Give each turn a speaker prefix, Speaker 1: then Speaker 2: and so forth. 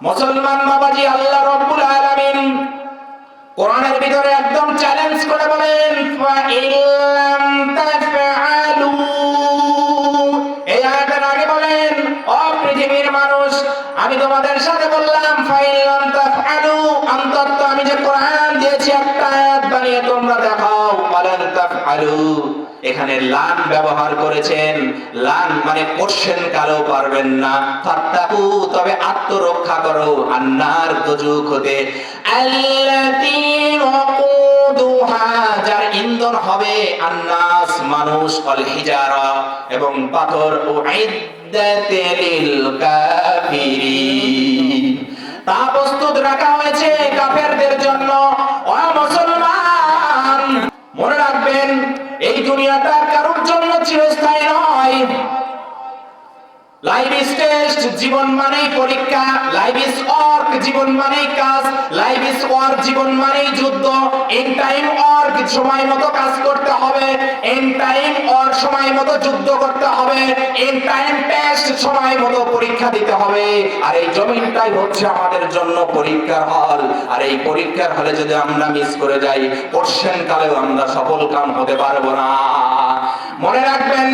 Speaker 1: মুসলমান বাবাজি, আল্লাহ রাব্বুল আলামিন কোরআনের ভিতরে একদম চ্যালেঞ্জ করে বলেন, ফা ইল্লাম তাফআলু। এই আয়াতের আগে বলেন, ও পৃথিবীর মানুষ, আমি তোমাদের সাথে বললাম ফা ইল্লাম তাফআলু, অন্তত আমি যে কোরআন দিয়েছি একটা আয়াত বানিয়ে তোমরা দেখাও। ওয়ালান তাফআলু, এখানে লান ব্যবহার করেছেন। লান মানে কোশ্চেন কালো পারবেন না। ফাত্তাকু, তবে আত্মরক্ষা করো, আন্নার দুজুক হতে, আল্লাতী ওয়াকুদুহা, যার ইন্ধন হবে আন্নাস মানুষ, ওয়াল হিজারা এবং পাথর, উইদ্দাতিল কাফিরিন, তা প্রস্তুত রাখা হয়েছে কাফেরদের জন্য। ও মুসলমান, মনে রাখবেন এই দুনিয়াটা কারোর জন্য চিরস্থায়ী নয়। লাইফ ইজ টেস্ট, জীবন মানেই পরীক্ষা। লাইফ ইজ ওয়ার্ক, জীবন মানেই কাজ। লাইফ ইজ ওয়ার্ক, জীবন মানেই যুদ্ধ। ইন টাইম ওয়ার্ক, সময় মতো কাজ করতে হবে। ইন টাইম ওয়ার্ক, সময় মতো যুদ্ধ করতে হবে। ইন টাইম টেস্ট, সময় মতো পরীক্ষা দিতে হবে। আর এই জমিনটাই হচ্ছে আমাদের জন্য পরীক্ষার হল। আর এই পরীক্ষার হলে যদি আমরা মিস করে যাই, কোশ্চেন কালেও আমরা সফল কাম হতে পারবো না। মনে রাখবেন।